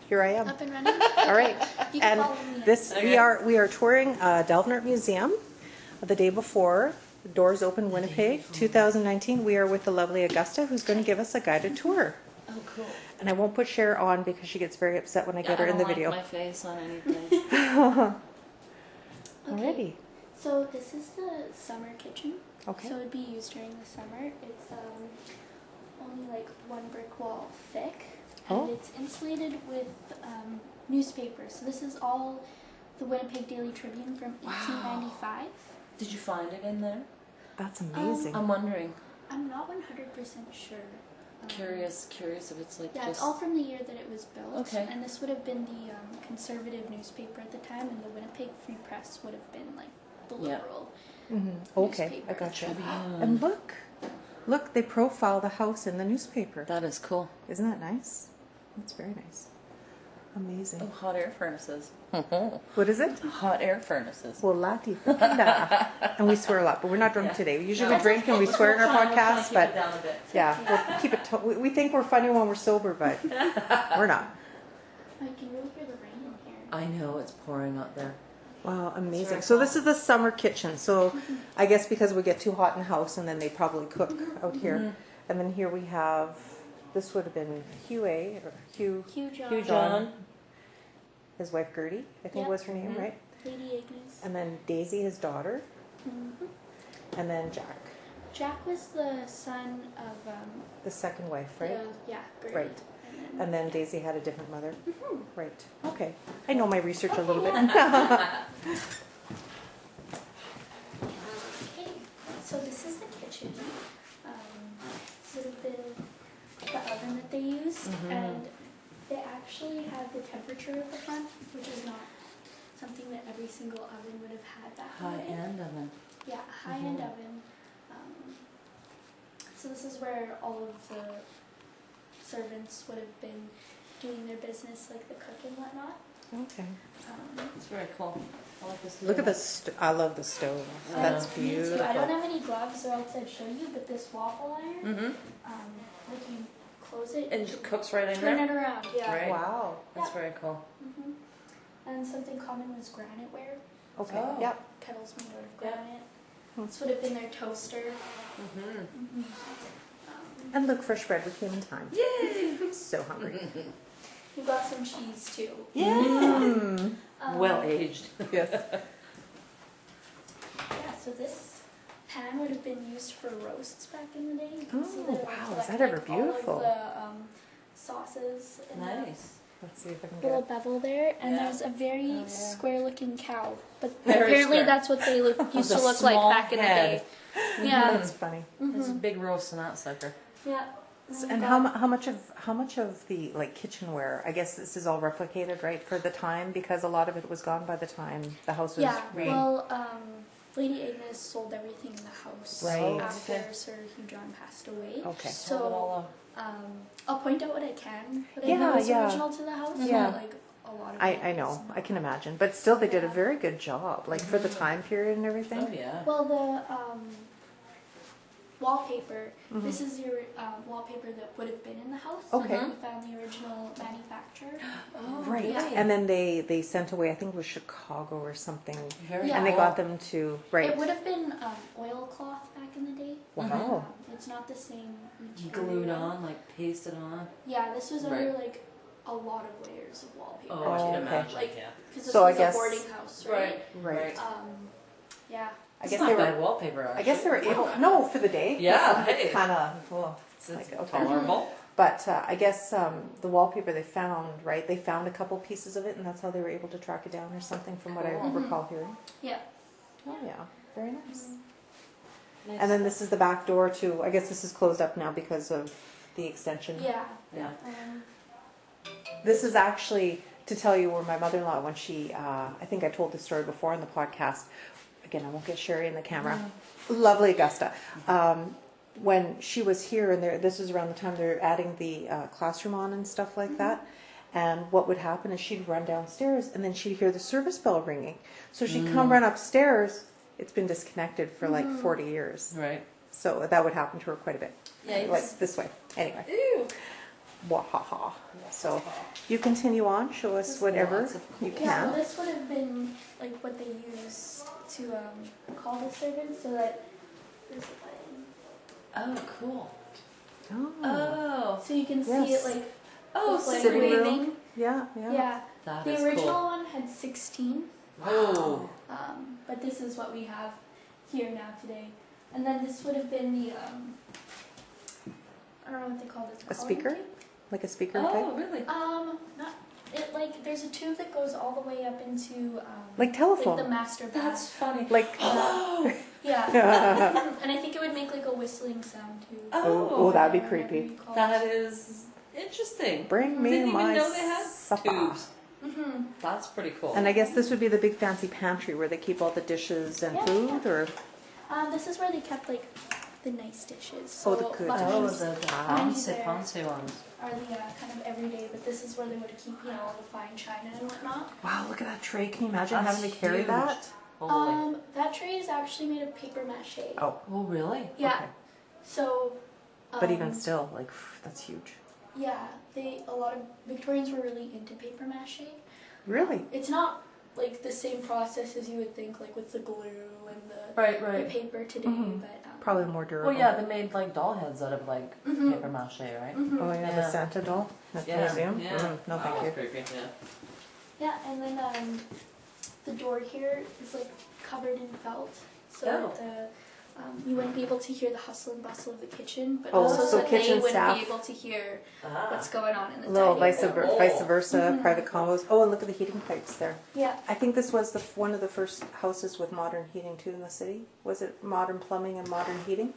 here I am. Up and running? All right. You can And follow me. this, we are touring Dalnavert Museum the day before. Doors Open Winnipeg 2019. We are with the lovely Augusta, who's going to give us a guided tour. Oh, cool. And I won't put Cher on because she gets very upset when I get her in the video. I don't like my face on anything. Alrighty. So this is the summer kitchen. Okay. So it would be used during the summer. It's only like one brick wall thick. Oh. And it's insulated with newspaper. So this is all the Winnipeg Daily Tribune from 1895. Did you find it in there? That's amazing. I'm wondering. I'm not 100% sure. Curious if it's like Yeah, just... it's all from the year that it was built. Okay. And this would have been the conservative newspaper at the time, and the Winnipeg Free Press would have been like the Yeah. liberal Okay, newspaper. I gotcha. Yeah. And look, they profile the house in the newspaper. That is cool. Isn't that nice? That's very nice. Amazing. Oh, hot air furnaces. What is it? Hot air furnaces. Well, Lati Funda. And we swear a lot, but we're not drunk today. We usually drink and we swear in our podcast, but yeah, we'll keep it. We think we're funny when we're sober, but we're not. I can really hear the rain in here. I know, it's pouring out there. Wow, amazing. very So this is the summer kitchen. So I guess because we get too hot in the house, and then they probably cook out here. And then here we have. This would have been Hugh Hugh John. John. His wife Gertie, I think Yep. was her name, right? Lady Agnes. And then Daisy, his daughter, and then Jack, Jack was the son of the second wife, right? Gertie. Right. And then Daisy had a different mother. Right. Okay. I know my research a little bit. Okay, so this is the kitchen. Sort of the oven that they used, and they actually have the temperature at the front, which is not something that every single oven would have had back in the day. High-end oven. Yeah, a high-end oven. So this is where all of the servants would have been doing their business, like the cook and whatnot. Okay. It's very cool. I like this. Look at this. I love the stove. That's Me too. beautiful. I don't have any gloves, or else I'd show you. But this waffle iron, like you close it, And it just cooks right in turn there? it around. Yeah. Right. Wow. That's very cool. And something common was granite ware. Okay. Oh. Yep. Kettles made out of granite. This would have been their toaster. And look, fresh bread. We came in time. Yay! I'm so hungry. We got some cheese too. Yeah. Well aged. Yes. Yeah, so this pan would have been used for roasts back in the day. You can see Oh, that it would wow, collect, is that ever like, beautiful? all of the sauces in Nice. Let's see if I can the little get. bevel there, and Yeah. there's a very square-looking cow. But Very apparently square. that's what they used a to look like small back in the head. day. Yeah, That's funny. There's a big roast in that sucker. yeah. And how much of the like kitchenware? I guess this is all replicated, right, for the time, because a lot of it was gone by the time the house was. Yeah, well, Lady Agnes sold everything in the house Right. after Okay. Sir Hugh John passed away. Okay. Sold it all So I'll point out what I can. What I Yeah, know is yeah. original to the house. Yeah. But, like a lot of I it know. is I not. can imagine, but still, they did a Yeah. very good job, like for the time period and everything. Oh, yeah. Well, the wallpaper. This is your wallpaper that would have been in the house. Okay. We found the original manufacturer. Right. Yeah. And then they sent away, I think it was Chicago or something, Very Yeah. and they cool. got them to It would have been oilcloth back in the day. Wow. It's not the same material. Glued on, like pasted on. Yeah, this was Right. under like a lot of layers of wallpaper. Oh, I can okay. imagine. Like, Yeah. because this So I was guess- a boarding house, right? Right. Yeah. I It's guess not they bad were. wallpaper, actually. I guess they were able. No, for the day. Yeah, hey. It's kind of. Well, It's like, okay. tolerable. But I guess the wallpaper they found, right? They found a couple pieces of it, and that's how they were able to track it down or something, from what I Cool. recall hearing. Yeah. Oh yeah, very nice. Nice. And then this is the back door too. I guess this is closed up now because of the extension. Yeah. Yeah. This is actually to tell you where my mother-in-law, when she, I think I told this story before in the podcast. Again, I won't get Sherry in the camera. Lovely Augusta. When she was here, and this is around the time they're adding the classroom on and stuff like that. And what would happen is she'd run downstairs, and then she'd hear the service bell ringing. So she'd come run upstairs. It's been disconnected for like 40 years. Right. So that would happen to her quite a bit. Yikes. Like this way. Anyway. Ew. Wahaha. So you continue on, show us whatever lots of you Yeah, can. this would have been like what they used to call the servants, so that there's a button. Oh, cool. Oh, Oh. So you can see Yes. it like Oh, the flag sitting room. waving. yeah. Yeah. That The is original cool. one had 16, Oh. but this is what we have here now today. And then this would have been the I don't know what they call this. A speaker? column Like a speaker Oh, thing? really? not it. Like there's a tube that goes all the way up into Like telephone. like the master bath. That's funny. Like, Oh. Yeah. And I think it would make like a whistling sound too. oh, that'd be Or whatever creepy. you call That it. is interesting. Bring me Didn't even my know they had supper. tubes. Mhm. That's pretty cool. And I guess this would be the big fancy pantry where they keep all the dishes and Yeah. food, or This is where they kept like the nice dishes. Oh, the So good lots of Oh, these the Ponce Ponce ones. are the kind of everyday, but this is where they would keep all the fine china and whatnot. wow, look at that tray. Can you imagine That's having to carry huge. that? Holy. That tray is actually made of paper mache. Oh, Oh, really? Yeah. okay. So. But even still, like, that's huge. Yeah, a lot of Victorians were really into paper mache. Really? It's not like the same process as you would think, like with the glue and the Right. paper today, Mhm. but Probably more durable. Well, yeah, they made like doll heads out of like Mhm. paper mache, right? Oh, yeah, the Yeah. Santa doll at the Yeah, museum? yeah. No, thank That you. was creepy, yeah. Yeah, and then the door here is like covered in felt, so Oh. that you wouldn't be able to hear the hustle and bustle of the kitchen, but Oh, also so that kitchen they wouldn't staff. be able to hear Ah. what's going on in the A little dining vice, room. vice versa, Mhm. private combos. Oh, and look at the heating pipes there. Yeah, I think this was one of the first houses with modern heating too in the city. Was it modern plumbing and modern heating?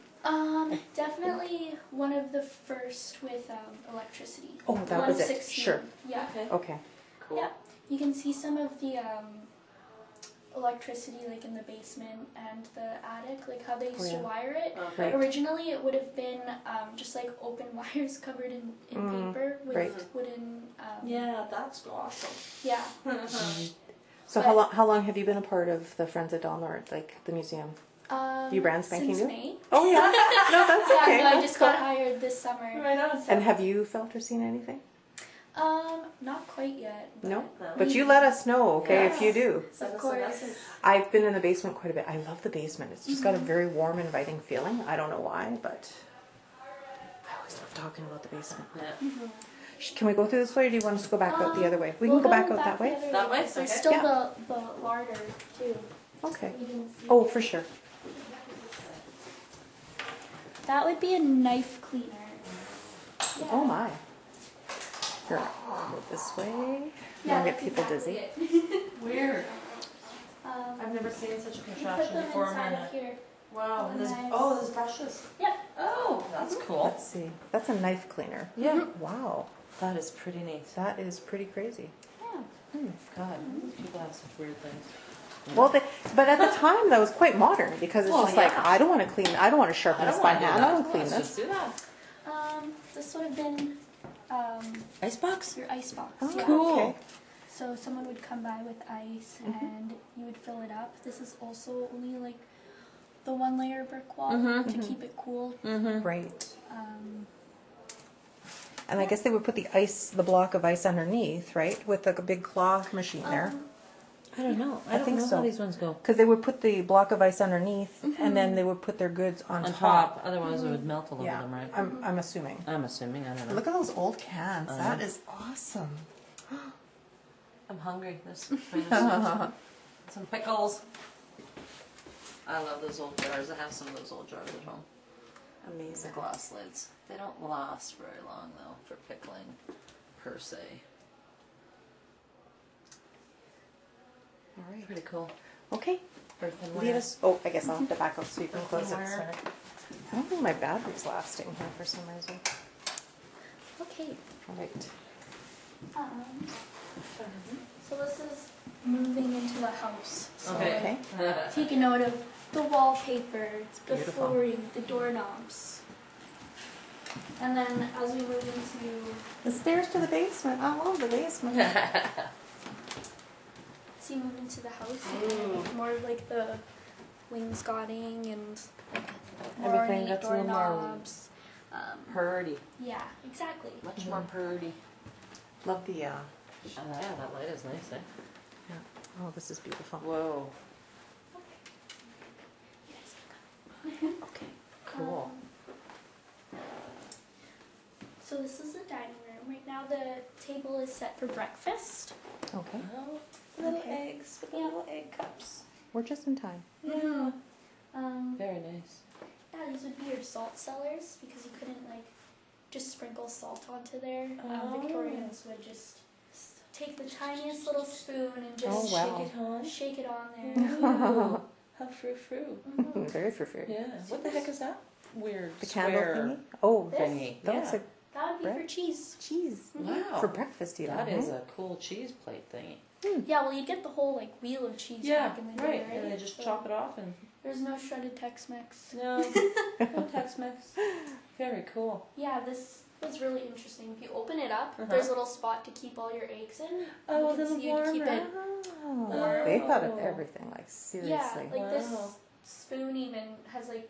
definitely one of the first with electricity. Oh, that One was of it. 16. Sure. Yeah. Okay. Okay. Cool. Yeah, you can see some of the electricity like in the basement and the attic, like how they used Oh, yeah. to wire it. Okay. Right. Originally, it would have been just like open wires covered in paper with right. wooden. Yeah, that's awesome. Yeah. So how long have you been a part of the Friends of Dalnavert, like the museum? You brand spanking since new? May. Oh yeah. No, that's Yeah, okay. no, I That's just cool. got hired this summer. Right on. And have you felt or seen anything? Not quite yet. But No. No. But you let us know, okay, if you Yes. do. Of course. I've been in the basement quite a bit. I love the basement. It's just got a very warm, inviting feeling. I don't know why, but I always love talking about the basement. Yeah. Can we go through this way, or do you want us to go back out the other way? We We'll can go back out that the way. other That way? There's Okay. still Yeah. the larder too. Okay. You can see. Oh, for sure. That would be a knife cleaner. Yeah. Oh my. Here, go this way. Yeah, Don't get that's people exactly dizzy. it. Weird. Um, I've never seen such a you put contraption them before in my inside life. of here. Wow. Oh, There's, nice. oh, there's brushes. Yep. Oh, that's cool. Let's see. That's a knife cleaner. Yeah. Wow. That is pretty neat. That is pretty crazy. Yeah. God, people have such weird things. Well, but at the time that was quite modern because it's Well, just like yeah. I don't want to clean. I don't want to sharpen this by wanna do hand. that. I want to clean Let's this. just do that. This would have been Icebox? your ice box. Oh, Yeah. Cool. Okay. So someone would come by with ice and you would fill it up. This is also only like the one layer brick wall to keep it cool. Mm-hmm. Right. Um, And I guess they would put the block of ice underneath, right, with like a big claw machine there. I don't know. I think so. how these ones go. Because they would put the block of ice underneath, and then they would put their goods on On top. top, otherwise it would melt all over Yeah, them, right? I'm assuming. I'm assuming. I don't know. Look at those old cans. Uh-huh. That is awesome. I'm hungry. Some pickles. I love those old jars. I have some of those old jars at home. The Amazing. glass lids. They don't last very long though for pickling, per se. All right. Pretty cool. Okay. Earthenware. Leave us. Oh, I guess I'll have to back up so you can close it. Earthenware. Sorry. I don't think my battery's lasting here for some reason. okay. All right. So this is moving into the house. So Okay. take a note of the wallpaper, the Beautiful. flooring, the doorknobs. And then as we move into, The stairs to the basement. I love the basement. as you move into the house, you can make more of like the wainscoting and more Everything ornate gets a little more doorknobs. Purdy. Yeah, exactly. Much more purdy. Love the, Yeah, that light is nice, eh? yeah. Oh, this is beautiful. Whoa. Okay. Cool. So this is the dining room. Right now the table is set for breakfast. Okay. Oh, little Okay. eggs with the little egg cups. We're just in time. Yeah. Very Very nice. Yeah, these would be your salt cellars because you couldn't like just sprinkle salt onto there. Oh. Victorians would just take the tiniest little spoon and just Oh, wow. shake it on there. Ooh, how frou-frou. Mhm. Very frou-frou. Yeah. What the heck is that? Weird The candle square thingy? Oh, This? thingy. that Yeah. looks like That would be Bread? for cheese. cheese. Wow. For breakfast, even. That is a cool cheese plate thingy. Yeah, well, you get the whole like wheel of cheese Yeah, back in the right. day, right? And they just So chop it off and There's no shredded Tex-Mex. no, no Tex-Mex. Very cool. Yeah, this was really interesting. If you open it up, Uh-huh. there's a little spot to keep all your eggs in. Oh, you can then see you'd keep warmer. it. Oh, they thought of Oh. everything, like, seriously. Yeah, like Wow. this spoon even has like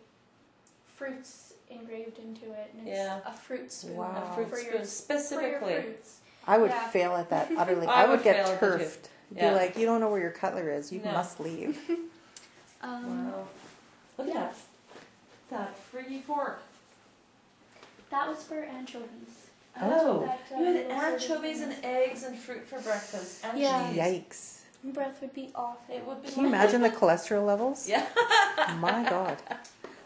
fruits engraved into it, and it's Yeah. a fruit spoon. Wow. A fruit for spoon your, specifically. For your fruits. I would Yeah. fail at that utterly. I I would would get fail at that too. turfed. Be Yeah. like, you don't know where your cutler is. You No. must leave. Wow. Look at yeah. that. That freaky fork. That was for anchovies. Oh, That, you had little anchovies serving and eggs and fruit for breakfast. And Yeah. cheese. Yikes. thing. Breath would be awful. It would be. Can you imagine the cholesterol levels? Yeah. My God.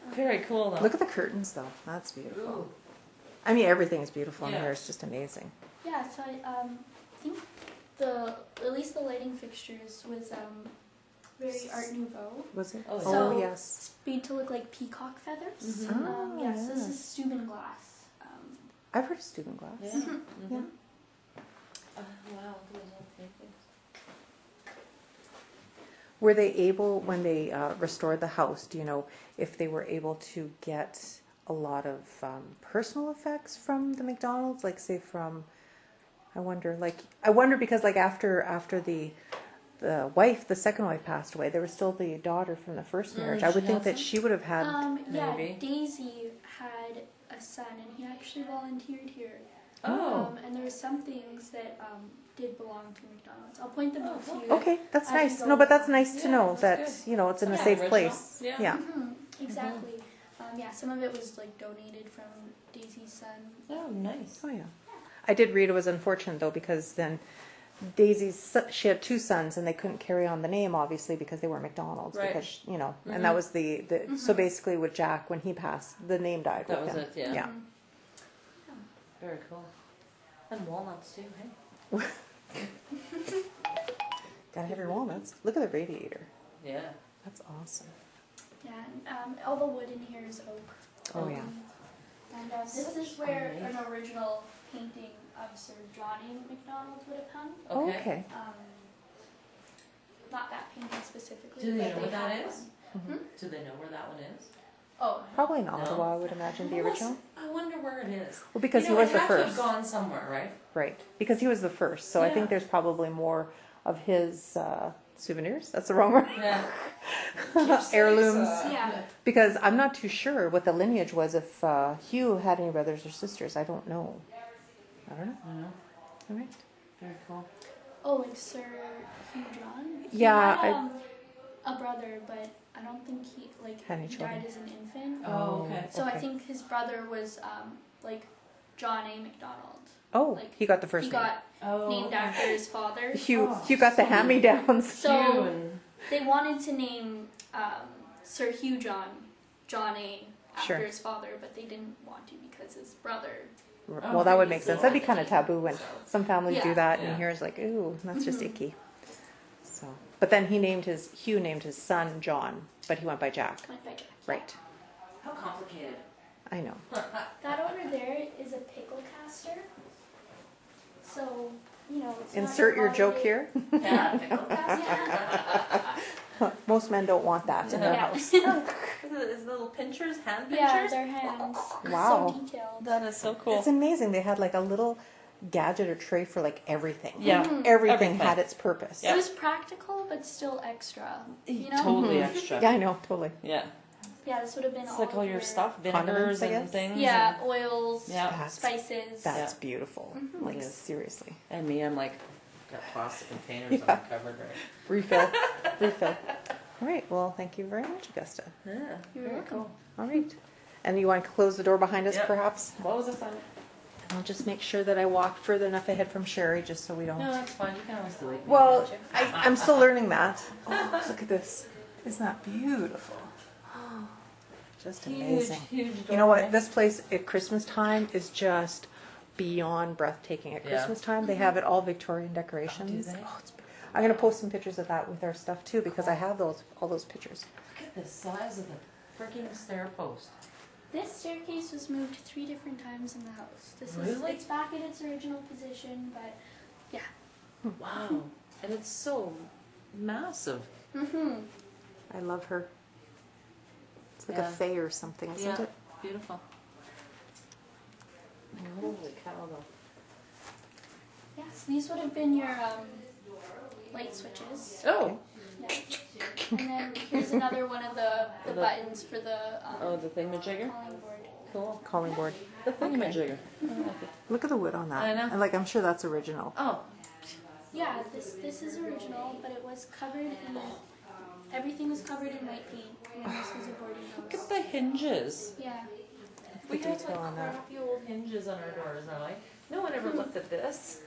Very cool though. Look at the curtains, though. That's beautiful. Ooh. I mean, everything is beautiful in Yeah. here. It's just amazing. Yeah, so I think at least the lighting fixtures was very Art Nouveau. Was it? Oh, Oh, So- yes. It's made to look like peacock feathers. Mhm. Oh, Yeah, so this yeah. is Steuben glass. I've heard of student glass. Yeah. Mhm. Mm-hmm. Yeah. Wow. Look at those little paintings. Were they able, when they restored the house, do you know if they were able to get a lot of personal effects from the McDonald's? Like, say, from, I wonder because, like, after the wife, the second wife passed away, there was still the daughter from the first marriage. I she would think had that some? she would have had. Yeah, Maybe. Daisy had a son, and he actually volunteered here. Oh. And there were some things that did belong to McDonald's. I'll point them out to you. Okay, that's As you nice. go No, but that's along. nice to Yeah, know that's that, good. you know, it's in a Yeah, safe original. place. Yeah. Yeah. Exactly. Yeah, some of it was like donated from Daisy's son. Oh, nice. Oh, yeah. I did read it was unfortunate, though, because then she had two sons, and they couldn't carry on the name, obviously, because they weren't McDonald's. Right. Because, you know, and that was the so basically with Jack, when he passed, the name died That with was him. it, yeah. Yeah. Very cool. And walnuts too, hey? Gotta have your walnuts. Look at the radiator. Yeah. That's awesome. Yeah, and all the wood in here is oak. Oh, yeah. And this is where an original painting of Sir John A. MacDonald would have hung. Oh, Okay. okay. Not that painting specifically. Do they but know where that have is? one. Do they know where that one is? Oh, Probably in No. Ottawa, I would imagine, the original. I wonder where it is. Well, because You know, he was it the had to have first. gone somewhere, right? Right. Because he was the first. So I Yeah. think there's probably more of his souvenirs. That's the wrong word. Yeah. Heirlooms. yeah. Because I'm not too sure what the lineage was if Hugh had any brothers or sisters. I don't know. I don't know. All right. Very cool. Oh, like Sir Hugh John? He Yeah, had, a brother, but I don't think he Had any he children. died as an infant. Oh, okay. So I okay. think his brother was like John A. MacDonald. Oh, Like, he got the first He name. got Oh, named after his father. Hugh, Oh, Hugh got the so- hand-me-downs. So and they wanted to name Sir Hugh John A. after Sure. his father, but they didn't want to because his brother. Well, that would make sense. That'd be kind of taboo when some families do Yeah. that, Yeah. and here's like, ooh, that's just Mhm. icky. So, but then Hugh named his son John, but he went by Jack. Went by Jack. Right. how complicated. I know. That over there is a pickle caster. So, it's Insert not your joke holiday here. Yeah. Pickle caster. Most men don't want that in their Yeah. house. Is little pinchers, hand Yeah, pinchers? their hands. Wow. So detailed. That is so cool. It's amazing. They had like a little gadget or tray for like everything. Yeah. Mhm. Everything had its purpose. It was practical, but still extra. Totally extra. Yeah, I know, totally. Yeah. Yeah, this would have been It's all like all of your stuff, vinegars condiments, I and guess? things. Yeah, oils, Yeah. spices. That's beautiful. Like, It is. seriously. And me, I'm like, got plastic containers Yeah. on the cupboard, right? Refill. Refill. All right. Well, thank you very much, Augusta. Yeah. You're very welcome. cool. All right. And you want to close the door behind us, Yep. perhaps? What was this on? I'll just make sure that I walk further enough ahead from Sherry, just so we don't. No, that's fine. You can always delete me. Well, can't you? I'm still learning that. Oh, look at this. Isn't that beautiful? Just amazing. Huge You know what? doorway. This place at Christmas time is just beyond breathtaking. At Yeah. Christmas time, they have it all Victorian decorations. Oh, do they? It's, I'm going to post some pictures of that with our stuff too, because I have all those pictures. Look at the size of the freaking stair post. This staircase was moved 3 different times in the house. This is Really? it's back in its original position, but yeah. Wow. And it's so massive. Mhm. I love her. It's like Yeah. a fae or something, isn't Yeah. it? Beautiful. Holy cow, though. Yeah, so these would have been your light switches. Oh. Yeah. And then here's another one of the buttons for the Oh, the thingamajigger? calling board. Cool. Calling board. The thingamajigger. Look at the wood on that. I know. And like, I'm sure that's original. Oh. Yeah, this is original, but it was covered in everything was covered in white paint when this was a boarding Look at house. the hinges. Yeah. We The have detail like on that. crappy old hinges on our doors now. No one ever looked at this.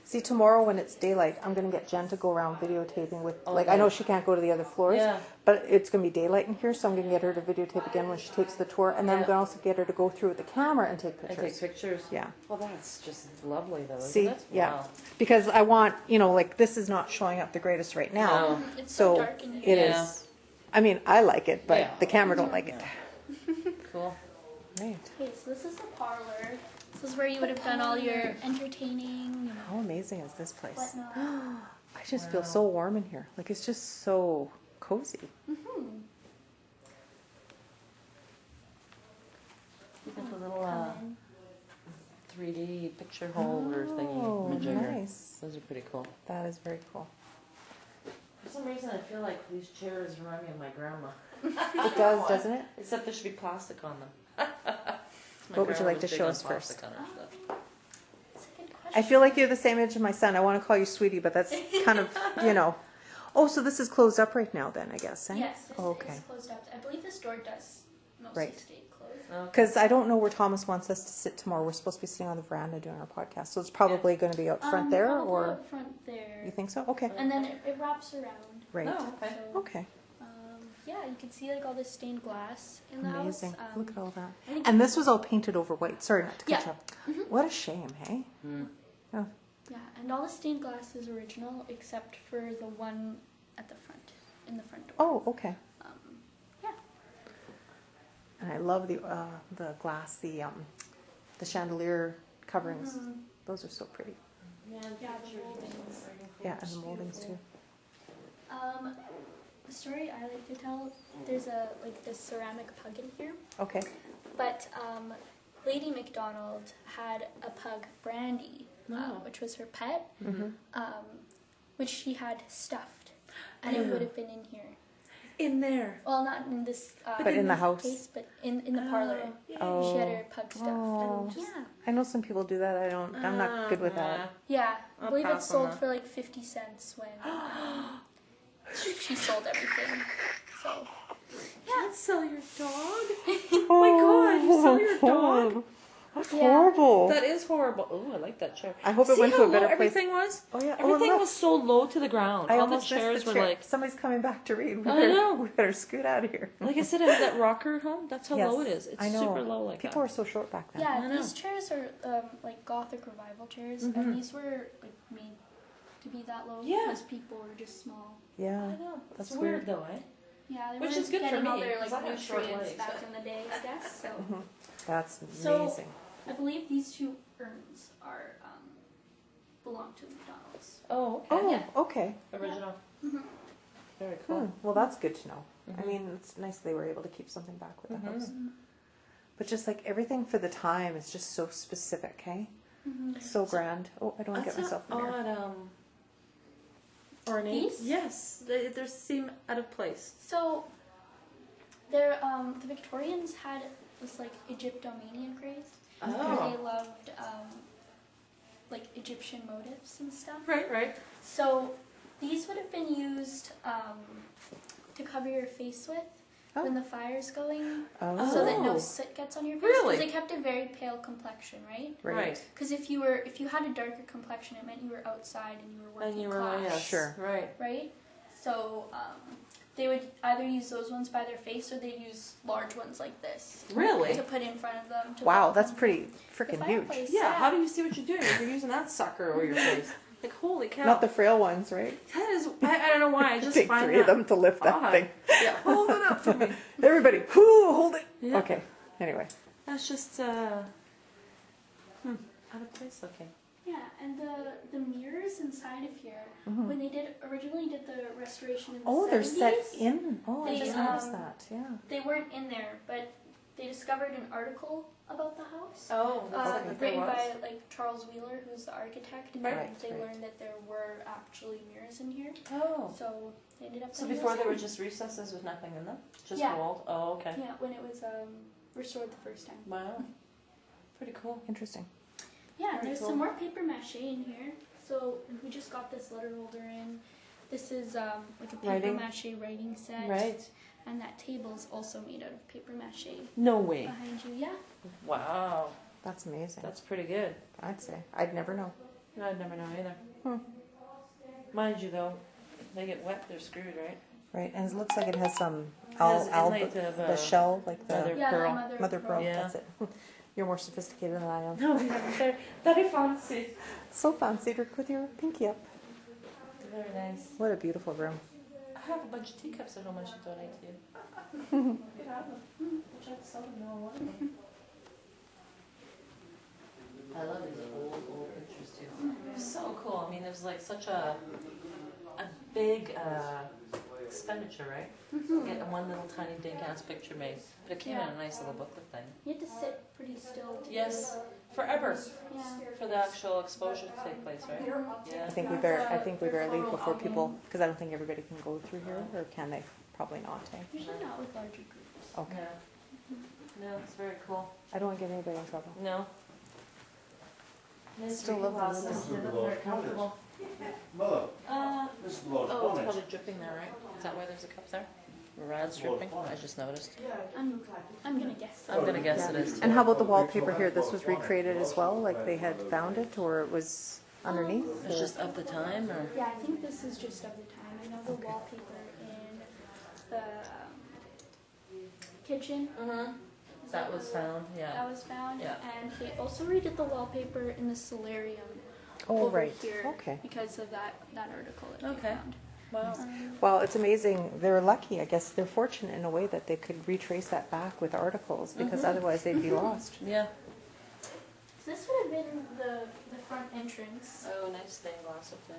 See, tomorrow when it's daylight, I'm going to get Jen to go around videotaping with, Oh, like, I yeah. know she can't go to the other floors, Yeah. but it's going to be daylight in here, so I'm going to get her to videotape again when she takes the tour, and then I'm Yeah. going to also get her to go through with the camera and take I pictures. take pictures. Yeah. Well, that's just lovely, though. Isn't See, it? yeah, Wow. because I want, you know, like, this is not showing up the greatest right now, No. It's so so dark in it here. Yeah. is. I mean, I like it, but Yeah. the camera don't like it. Cool. Right. Okay, so this is the parlor. This is where you would have done all your entertaining and How amazing is this place? whatnot. I just feel so warm in here. Like, it's just so cozy. Mm-hmm. You got the little Come in. 3D picture holder Oh, thingy majigger. nice. Those are pretty cool. That is very cool. For some reason, I feel like these chairs remind me of my grandma. It does, doesn't it? Except there should be plastic on them. My What would you grandma like to was big show on us plastic first? on her stuff. That's a good question. I feel like you're the same age as my son. I want to call you sweetie, but that's kind of, you know. Oh, so this is closed up right now then, I guess, eh? Yes, this Oh, okay. is closed up. I believe this door does mostly Right. stay closed. Okay. Because I don't know where Thomas wants us to sit tomorrow. We're supposed to be sitting on the veranda doing our podcast. So it's probably going to be out front there, Probably or out front there. you think so? Okay. And then it wraps around. Right. Oh, okay. So, Okay. yeah, you can see like all this stained glass in the Amazing. house. Look at all that. I think- And this was all painted over white. Sorry not to cut Yeah. you off. What a shame, hey? Mm. Oh, Yeah, and all the stained glass is original except for the one at the front, in the front door. oh, okay. Yeah. And I love the glass, the chandelier coverings. Mhm. Those are so pretty. Yeah, Yeah, the moldings. Yeah, and the moldings too. The story I like to tell, there's this ceramic pug in here, Okay. but Lady McDonald had a pug, Brandy, Oh. which was her pet, Mm-hmm. which she had stuffed, and it would have been in here. In there. Well, not in this. But in the this house? case, but in the parlor. Oh. She had her pug stuffed. Oh. Yeah. I know some people do that. I'm not good with that. Yeah, I I'll believe it pass on sold that. for like 50 cents when she sold everything. So, Can't sell your dog. Oh my God, you sell your dog? That's Yeah. horrible. That is horrible. Oh, I like that chair. I hope it See went to how a better low place. everything was? Oh yeah. Everything look. was so low to the ground. I All the almost missed chairs the were chair. like, Somebody's coming back to read. We I better, know. we better scoot out of here. like I said, I have that rocker at home. That's how Yes, low it is. It's I know. super low like People that. were so short back then. yeah, I know. these chairs are like Gothic revival chairs, Mm-hmm. and these were like made to be that low Yeah. because people were just small. Yeah. I know. That's That's weird weird. though, eh? Yeah, they Which weren't is good for getting all me, their 'cause like I have short nutrients legs. back in the day, I guess. So, That's So- amazing. I believe these two urns are belong to McDonald's. Oh, okay. Oh, Yeah. okay. Original. Mhm. Very cool. Well, that's good to know. I Mhm. mean, it's nice they were able to keep something back with the Mhm. house. But just like everything for the time is just so specific, hey? Mm-hmm. So grand. Oh, I don't want to That's get myself in not there. odd, ornate. These? Yes, they seem out of place. So, The Victorians had this like Egyptomania craze. Where they loved like Egyptian motifs and stuff. Right. So these would have been used to cover your face with when the fire's going, so that no soot gets on your face. Really? Because they kept a very pale complexion, right? Right. Because if you had a darker complexion, it meant you were outside and you were working class. Yes. Sure. Right. Right? So they would either use those ones by their face or they'd use large ones like this. Really? To put in front of them. Wow, that's pretty The freaking huge. fireplace, Yeah, how do you see what you're doing if you're using that sucker over your face? Like, holy cow. Not the frail ones, right? That is, I don't know why, I just Take find 3 that of them to lift that odd. thing. Yeah, hold it up for me. Everybody, whoo, hold it. Yeah. Okay. Anyway. That's just, out of place looking. Yeah, and the mirrors inside of here, when they originally did the restoration in the 70s, They're set in. I They, just noticed that. Yeah. they weren't in there, but they discovered an article about the house. Oh, Written by like Charles Wheeler, who's the architect, and Right, they right. learned that there were actually mirrors in here. Oh. So they ended up. So putting before those they were in. just recesses with nothing in them? Just Yeah. walled? Oh, okay. Yeah, when it was restored the first time. Wow. Pretty cool. Interesting. Yeah, Very there's cool. some more paper mache in here. So we just got this letter holder in. This is like a paper Writing. mache writing set. Right. And that table's also made out of paper mache No way. behind you. Yeah. Wow. That's amazing. That's pretty good. I'd say. I'd never know. No, I'd never know either. Hmm. Mind you, though, they get wet, they're screwed, right? Right, and it looks like it has some has al inlaid of, the shell, like the mother Yeah, pearl. the mother pearl. Yeah. That's it. You're more sophisticated than I am. No, they're very fancy. So fancy, Dirk, with your pinky up. Very nice. What a beautiful room. I have a bunch of teacups at home I should donate to you. You could have them. I'll try to sell them now. I want them. I love these old pictures too. So cool. I mean, it was like such a big expenditure, right? Get one little tiny dink ass picture made, but it came in a nice little booklet thing. You had to sit pretty still. To Yes, forever Yeah. for the actual exposure to take place, right? Yeah. I think we better leave before people, because I don't think everybody can go through here, or can they? Probably not. Eh? Usually not with larger groups. Okay. No, it's very cool. I don't want to get anybody in trouble. No. Still love the glasses. Very comfortable. Mother, Uh, this is the Lord's oh, it's bonnet. probably dripping there, right? Is that why there's a cup there? Rad's dripping. I just noticed. I'm gonna guess. I'm gonna guess it is. And how about the wallpaper here? This was recreated as well, like they had found it, or it was underneath? It's just of the time, or Yeah, I think this is just of the time. I know the wallpaper in the kitchen that was found. Yeah. that was found, Yeah. and they also redid the wallpaper in the solarium Oh, over right. here Okay. because of that article that Okay. they found. Wow. Well, it's amazing. They're lucky, I guess. They're fortunate in a way that they could retrace that back with articles, because otherwise they'd be lost. Yeah. So this would have been the front entrance. Oh, nice stained glass up there.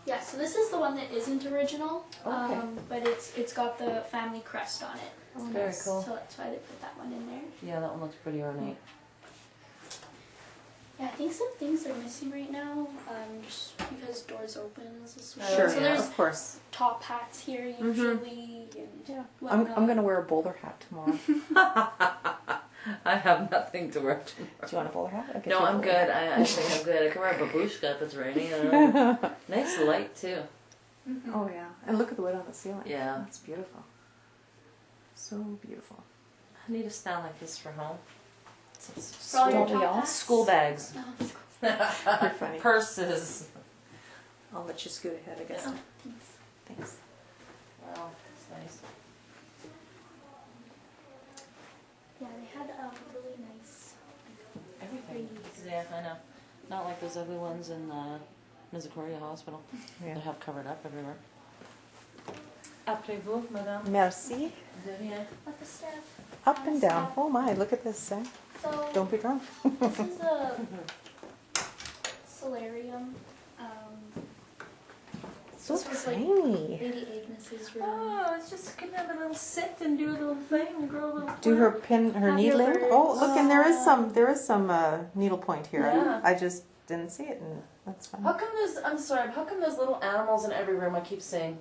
Yeah, so this is the one that isn't original, Okay. but it's got the family crest on it. Oh, Very nice. cool. So that's why they put that one in there. Yeah, that one looks pretty ornate. Yeah, I think some things are missing right now, just because doors open as a switch. Sure, So yeah. there's of course. top hats here usually, and Yeah. whatnot. I'm going to wear a bowler hat tomorrow. Do I have nothing to wear tomorrow. you want a bowler hat? I'll get No, you a I'm bowler good. hat. I think I'm good. I can wear a babushka if it's raining. I don't know. Nice light too. Oh, yeah. And look at the wood on the ceiling. Yeah. It's beautiful. So beautiful. I need a stand like this for home. For all your Don't we top all? hats? School bags, Oh, You're funny. purses. I'll let you scoot ahead, I guess. oh, thanks. Thanks. Wow, that's nice. Yeah, they had really nice. Everything. Pretty. Yeah, I know. Not like those ugly ones in Misericordia Hospital. Yeah. They have covered up everywhere. Après-vous, madame. Merci. De rien. What the stuff? Up and down. Oh my, look at this. Eh? So Don't be drunk. this is a solarium. So This was like tiny. Lady Agnes's room. Oh, it's just gonna have a little sit and do a little thing and grow a little Do her plant. her Have your needling. birds. Oh, look, and there is some needle point here. Yeah. I just didn't see it, and that's fine. How come how come there's little animals in every room I keep seeing?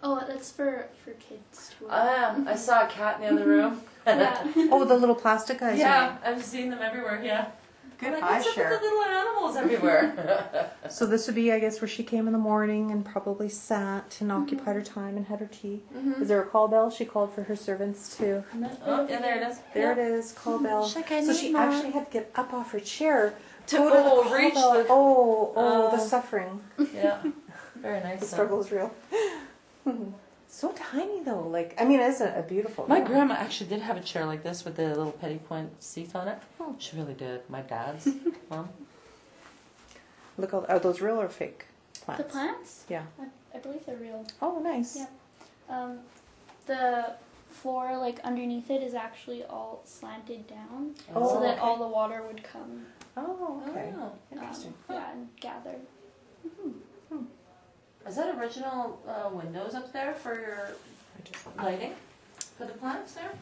Oh, that's for kids too. I saw a cat in the other room. Yeah. Oh, the little plastic guys. Yeah, I've seen them everywhere. Yeah. Good Like, eye what's up with share. the little animals everywhere? So this would be, I guess, where she came in the morning and probably sat and occupied her time and had her tea. Is there a call bell? She called for her servants too. Oh, yeah, there it is. There it is, call bell. So she actually had to get up off her chair To go to the call reach bell. the- The suffering. Yeah. Very nice. The struggle is real. So tiny though. Like, I mean, it's a beautiful. My grandma actually did have a chair like this with the little petty point seat on it. Oh. She really did. My dad's mom. Look, are those real or fake plants? The plants? Yeah. I believe they're real. Oh, nice. Yeah. The floor, like underneath it, is actually all slanted down, Oh, so that okay. all the water would come. Oh, okay. Oh. Interesting. Yeah, and gather. Is that original windows up there for your lighting? For the plants there?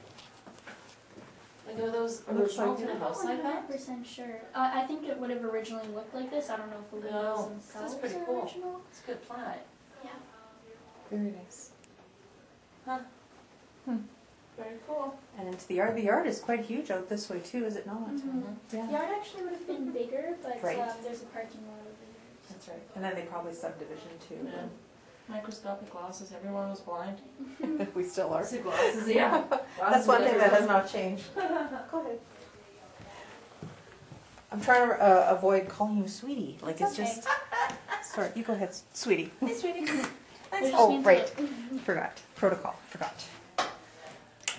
Like are those Looks like original to it. the I'm house not like that? 100% sure. I think it would have originally looked like this. I don't know if the windows No, themselves that's pretty are cool. original. It's a good plant. Yeah. Very nice. Huh. Very cool. And into the yard. The yard is quite huge out this way too, is it not? Mhm. The Yeah. yard actually would have been bigger, but Right. there's a parking lot over there. That's right. And then they probably subdivision too. Yeah. Microscopic glasses. Everyone was blind. We still are. See glasses, yeah. That's one thing that has not changed. Go ahead. I'm trying to avoid calling you sweetie. Like it's okay. just. Sorry, you go ahead, sweetie. Hey, sweetie. We just Oh, need to- right. Forgot. Protocol. Forgot.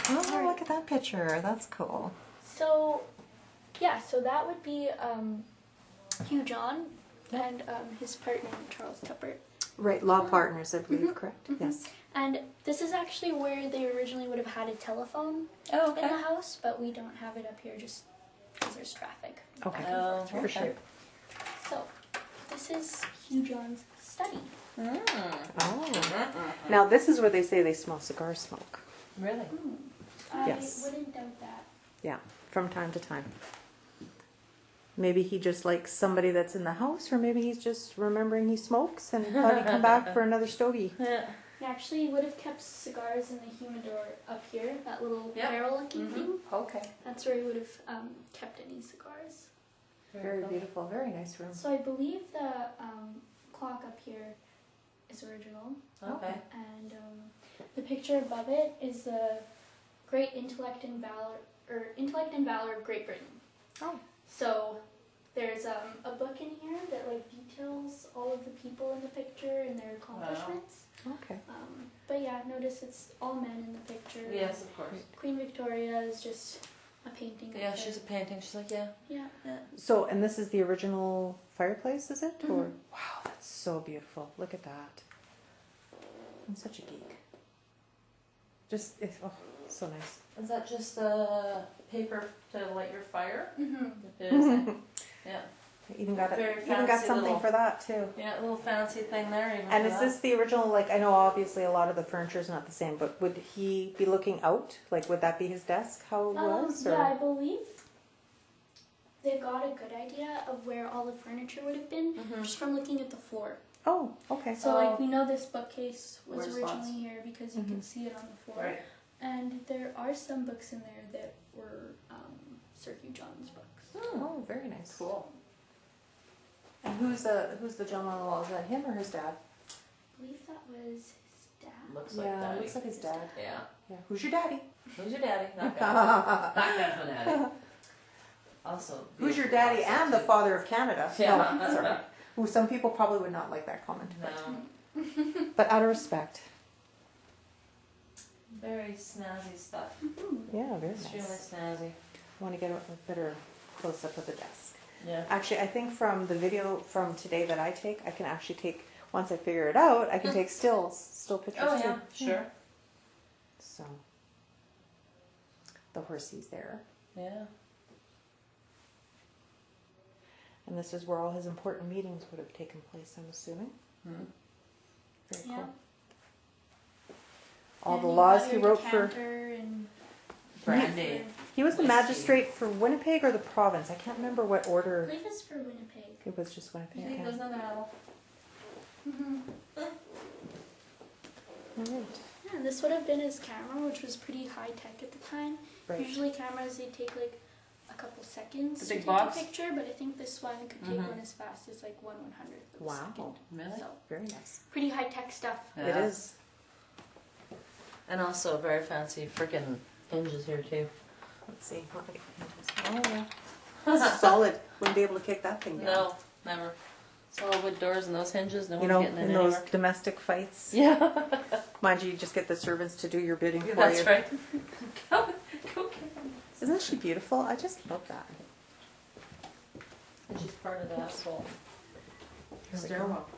Oh, look at that picture. That's cool. So, yeah, so that would be Hugh John Yep. and his partner Charles Tuppert. Right, law partners, I believe, correct? Mhm. Yes. And this is actually where they originally would have had a telephone Oh, in the house, but we don't have it up here just because there's traffic. Okay. Oh, For okay. sure. So, this is Hugh John's study. Oh. Now this is where they say they smell cigar smoke. Really? I Yes. wouldn't doubt that. Yeah, from time to time. Maybe he just likes somebody that's in the house, or maybe he's just remembering he smokes and thought he'd come back for another stogie. Yeah. He actually would have kept cigars in the humidor up here, that little Yep. barrel-looking thing. Okay. That's where he would have kept any cigars. Very cool. beautiful. Very nice room. So I believe the clock up here is original, Okay. and the picture above it is the great intellect and valor of Great Britain. Oh. So there's a book in here that like details all of the people in the picture and their accomplishments. Okay. But yeah, notice it's all men in the picture. Yes, of course. Queen Victoria is just a painting. Yeah, of her. she's a painting. She's like, yeah. Yeah. So, and this is the original fireplace, is it? Or Mhm. wow, that's so beautiful. Look at that. I'm such a geek. Just so nice. Is that just paper to light your fire? Mm-hmm. It is. Yeah. Even got Very even got fancy something little- for that too. Yeah, a little fancy thing there. Even And for is that. this the original? Like, I know obviously a lot of the furniture is not the same, but would he be looking out? Like, would that be his desk? How it was? Or? Yeah, I believe they got a good idea of where all the furniture would have been just from looking at the floor. Oh, okay. So, like, we know this bookcase was Where originally spots. here because you can see it on the floor. Right. And there are some books in there that were Sir Hugh John's books. Oh, very nice. Cool. And who's the gentleman on the wall? Is that him or his dad? I believe that was his dad. Looks like Yeah, daddy. looks like his dad. Yeah. Yeah. Who's your daddy? Who's your daddy? Not God. Not God's my daddy. Also. Who's your daddy and the father of Canada? Yeah. No, sorry. Ooh, some people probably would not like that comment. No. But out of respect. Very snazzy stuff. Yeah, very Extremely nice. snazzy. I want to get a better close up of the desk. Yeah. Actually, I think from the video from today that I take, I can actually take, once I figure it out, I can take still pictures Oh too. yeah, sure. So, the horsey's there. Yeah. And this is where all his important meetings would have taken place, I'm assuming. Hmm. Very Yeah. cool. All And the you laws got he your wrote for... decanter and Brandy. He was the Whiskey. magistrate for Winnipeg or the province. I can't remember what I order. believe it's for Winnipeg. It was just Winnipeg. You think okay. there's another owl? Alright. Yeah, and this would have been his camera, which was pretty high tech at the time. Right. Usually cameras, they take like a couple seconds The to big take box? a picture, but I think this one could take Mhm. one as fast as like 1/100th of a Wow. second. Really? So Very nice. pretty high tech stuff. It is. And also very fancy freaking hinges here too. Let's see. Let me get the hinges. Oh yeah. Solid. Wouldn't be able to kick that thing down. No, never. Solid wood doors and those hinges, no You one's know, getting in in those anywhere. domestic fights. Yeah. Mind you, you just get the servants to do your bidding for That's you. right. Go get them. Isn't she beautiful? I just love that. And she's part of the asphalt Here we go. stairwell.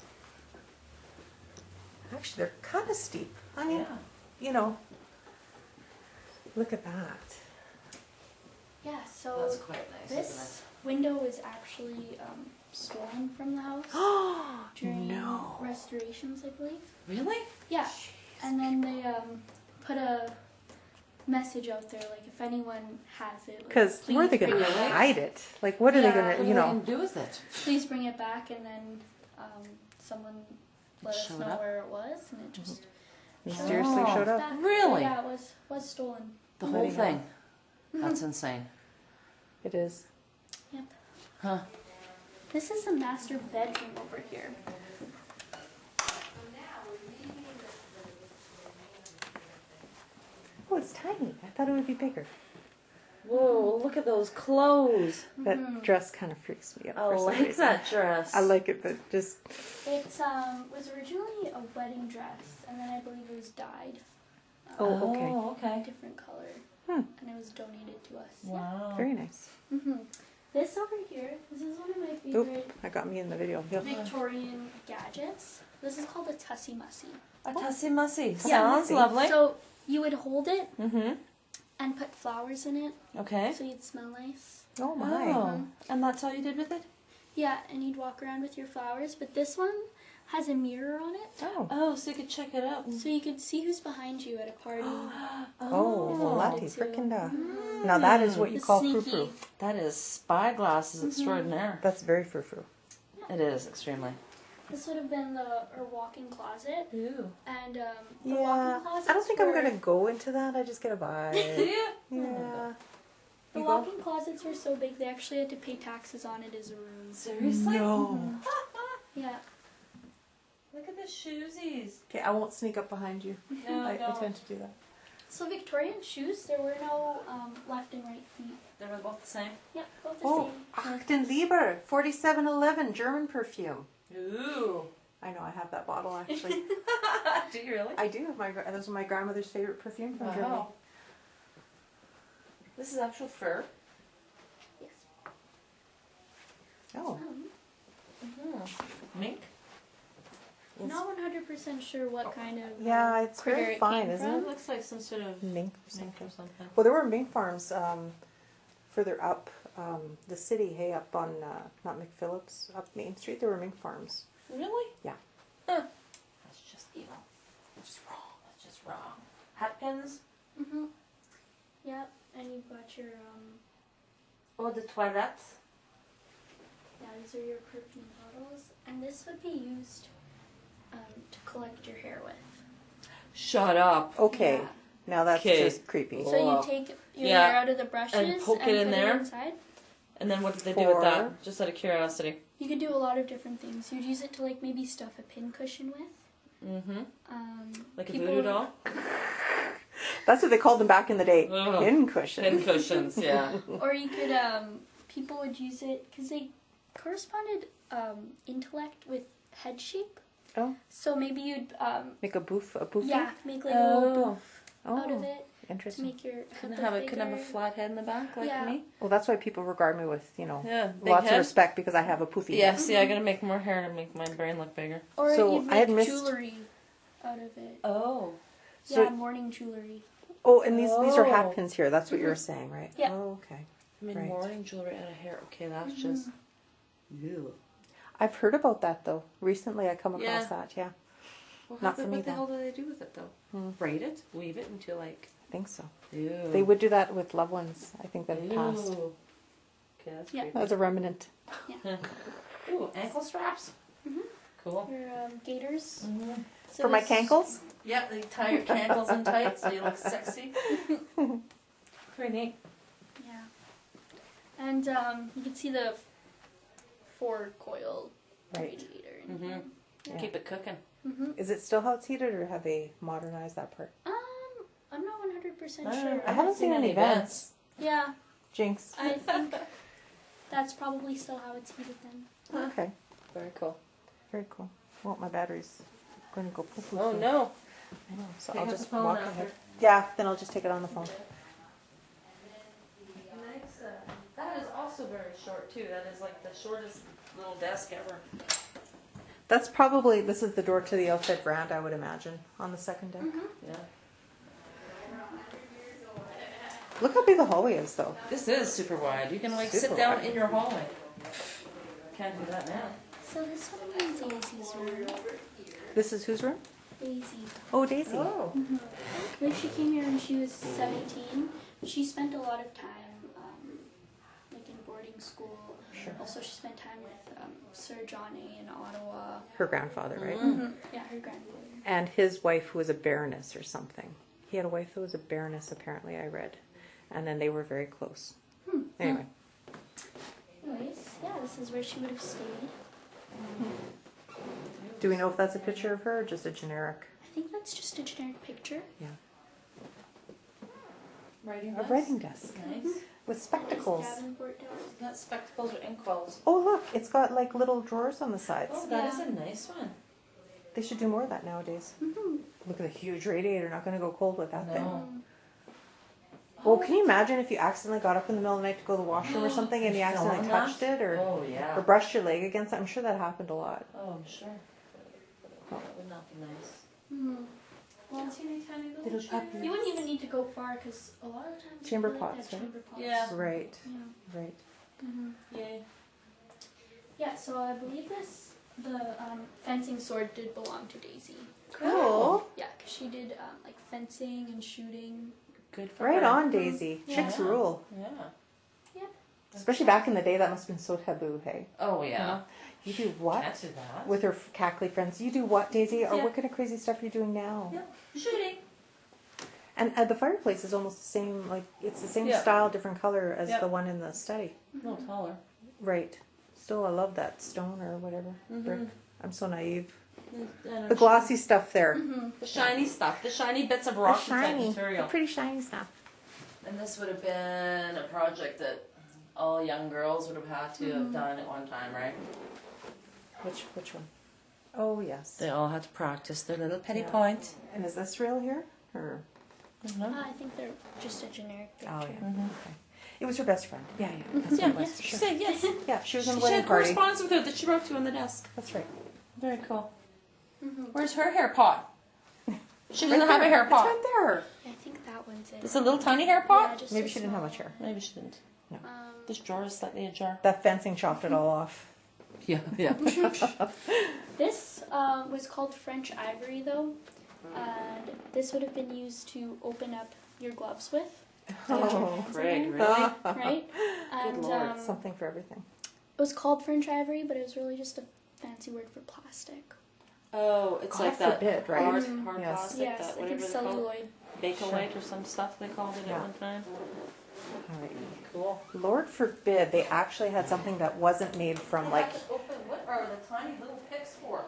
Actually, they're kind of steep. I mean, Yeah. you know, look at that. Yeah, so That's quite nice, isn't this window was actually stolen from the house Oh during no! restorations, I believe. it? Really? Yeah, and then they put a message out there, like if anyone has it, like, Because where are they please going to bring it back. hide it? Like, what are they Yeah. going What to, are you they know? gonna do with it? Please bring it back, and then someone let us Showed know up? where it was, and it just Mysteriously Oh. showed up. back. Really? Yeah, it was stolen. The Bloody whole hell. thing. That's insane. It is. Yep. Huh. This is the master bedroom over here. Oh, it's tiny. I thought it would be bigger. Whoa, look at those clothes. That dress kind of freaks me out. I for some like reason. that dress. I like it, but just It was originally a wedding dress, and then I believe it was dyed. Oh, okay. Oh, okay. A different color, Hmm. and it was donated to us. Wow. very nice. This over here, this is one of my Oop, favorite I got me in the video. Yep. Victorian gadgets. This is called a Tussie Mussy. A tussy mussy. Yeah. Sounds lovely. So you would hold it Mm-hmm. and put flowers in it, Okay. so you'd smell nice. Oh my. Oh. And that's all you did with it? Yeah, and you'd walk around with your flowers, but this one has a mirror on it, Oh. Oh, so you could check it out. so you could see who's behind you at a party. Oh, well, Lottie, Too. frickin' da. Now that is what you It's call sneaky. frou-frou. That is spyglasses extraordinaire. That's very frou-frou. It is extremely. This would have been our walk-in closet, Ooh. and the Yeah, walk-in closet. I don't think I'm gonna go into that. I just get a Do vibe. you? Yeah. The You go? walk-in closets were so big they actually had to pay taxes on it as a room. Seriously? No. Yeah. Look at the shoesies. Okay, I won't sneak up behind you. No, I don't. tend to do that. So Victorian shoes, there were no left and right feet. They were both the same. Yep, both the Oh, same. Achtenliebe, 4711, German perfume. Ooh. I know, I have that bottle actually. Do you really? I do. That was my grandmother's favorite perfume from Germany. Wow. This is actual fur. Yes. Oh, Mink? Not 100% sure what kind of yeah, it's critter very it fine, came isn't from. it? Looks like some sort of Mink or mink something. or something. Well, there were mink farms further up the city, hey, up on, not McPhillips, up Main Street, there were mink farms. Really? Yeah. Huh. That's just evil. That's just wrong. That's just wrong. Hat pins? Mm-hmm. Yep, and you've got your Eau de toilette? yeah, these are your perfume bottles, and this would be used to collect your hair with. Shut up. Okay, Yeah. now that's Okay. just creepy. So Oh. you take your Yeah. hair out of the brushes And poke it in put there? it inside. And then what did they do with For- that? Just out of curiosity. You could do a lot of different things. You'd use it to like maybe stuff a pin cushion with. Mm-hmm. Like a people- voodoo doll? That's what they called them back in the day. Oh. Pin cushion. Pin cushions, yeah. Or you could people would use it because they corresponded intellect with head shape. Oh. So maybe you'd Make a boof, a poofy? yeah make like a little Oh. boof out of it to Interesting. make your Can head I have look a can I have a bigger. flat head in the back like Yeah. me? Well, that's why people regard me with, Yeah. Big lots head? of respect because I have a poofy. Yeah, see I gotta make more hair to make my brain look bigger. Or So, you'd I had make missed- jewelry out of it. Oh. So- Yeah, morning jewelry. Oh, and these are hat Oh. pins here. That's what you were saying, right? Yeah. Oh, okay. I mean Right. morning jewelry out of hair. Okay, that's just ew. I've heard about that though. Recently, I come across Yeah. that. Yeah, Well, Not for me, what the though. hell do they do with it though? Braid it, weave it into like I think so. ew. They would do that with loved ones. I think that have passed. Ew. Okay, that's Yeah. creepy. As a remnant. Ooh, ankle straps. Mhm. Cool. Your gaiters. Mm-hmm. So For my this- cankles? Yep, they tie your cankles in tight so you look sexy. Pretty neat. Yeah. And you can see the 4-coil Right. radiator. Mm-hmm. Yeah. Keep it cooking. Mm-hmm. Is it still how it's heated, or have they modernized that part? I'm not 100% I sure. haven't seen any vents. Yeah, Jinx. I think that's probably still how it's heated then. Okay. Very cool. Very cool. Well, my battery's going to go poo-poo Oh soon. no. I know. So Take I'll out just the phone walk after. ahead. Yeah, then I'll just take it on the phone. Nice. That is also very short too. That is like the shortest little desk ever. This is the door to the outside veranda, I would imagine, on the second deck. Yeah. Look how big the hallway is, though. This is super wide. You can like sit Super down wide. in your hallway. Can't do that now. So this one is Daisy's room. This is whose room? Daisy. Oh, Daisy. Oh. When she came here when she was 17, she spent a lot of time like in boarding school. Sure. Also, she spent time with Sir John A. in Ottawa. Her grandfather, right? Yeah, her grandmother. And his wife, who was a baroness or something. He had a wife who was a baroness, apparently, I read. And then they were very close. Anyway. Anyways, yeah, this is where she would have stayed. Do we know if that's a picture of her or just a generic? I think that's just a generic picture. Yeah. Writing A writing desk. Nice. With spectacles. Davenport desk. Got spectacles or inkwells. Oh, look. It's got like little drawers on the sides. Oh, that is a nice one. They should do more of that nowadays. Look at the huge radiator. Not going to go cold with that thing. No. Well, can you imagine if you accidentally got up in the middle of the night to go to the washroom or something and you Fell accidentally on that? touched it or Oh yeah. brushed your leg against it? I'm sure that happened a lot. Oh, I'm sure. That would not be nice. Well, Tiny little Little puppy. you wouldn't even need to go far because a lot of the times Chamber people like pots, that right? chamber pots. Yeah. Right, Yeah. right. Yay. Yeah, so I believe the fencing sword did belong to Daisy. Cool. Yeah, because she did like fencing and shooting. Good for Right her. on, Daisy. Yeah. Chicks rule. Yeah. Yep. Especially back in the day, that must have been so taboo, hey? Oh yeah. You do what? Can't do that. With her cackly friends. You do what, Daisy? Or Yeah. what kind of crazy stuff are you doing now? Yep. Shooting. And the fireplace is almost the same, like, it's the same Yeah. style, different color as Yeah. the one in the study. A little taller. Right. Still, I love that stone or whatever. Brick. I'm so naive. And The glossy stuff there. the shiny stuff, the shiny bits of The rocky type shiny, the material. pretty shiny stuff. And this would have been a project that all young girls would have had to have done at one time, right? Which one? Oh, yes. They all had to practice their little petty Yeah. point. And is this real here? Or? I think they're just a generic picture. Oh, yeah. Okay. It was her best friend. Yeah, yeah. That's what it was. She Sure. said yes. Yeah, she was in the She wedding had party. correspondence with her that she wrote to on the desk. That's right. Very cool. Where's her hair pot? She doesn't Right have a there. hair It's pot. right there. I think that one's it. It's a little tiny hair Yeah, pot? just Maybe a she didn't have small- much hair. Maybe she didn't. Um, This drawer is slightly ajar. That fencing chopped it all off. Yeah, yeah. This was called French ivory, though, and this would have been used to open up your gloves with, Oh, Greg, really? right? And Lord. something for everything. it was called French ivory, but it was really just a fancy word for plastic. Oh, it's God like that forbid, right? hard Yes. plastic, Yes, that I think whatever they call it. celluloid. Bakelite or some stuff they called it Yeah. at one time. All right. Cool. Lord forbid they actually had something that wasn't made from like. What are the tiny little picks for?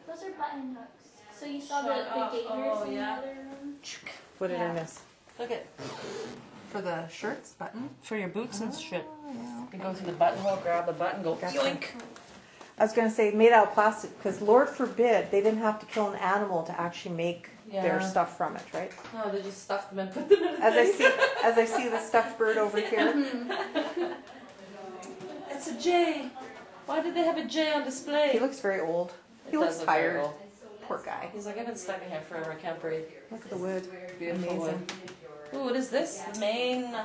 Those are button hooks. So you saw Shut the up. gators Oh, in yeah. the other room? What did I Yeah. miss? Look at For the shirts button. for your boots and shit. Oh, yeah. You go through the buttonhole, grab the button, go Gotcha. yoink. I was going to say made out of plastic because Lord forbid they didn't have to kill an animal to actually make their Yeah. stuff from it, right? No, they just stuffed them and put them in. As I see the stuffed bird over here. It's a J. Why did they have a J on display? He looks very old. It He looks does look very tired. old. Poor guy. He's like, I've been stuck in here forever. I can't breathe. Look at the wood. Beautiful Amazing. wood. Ooh, what is this? The main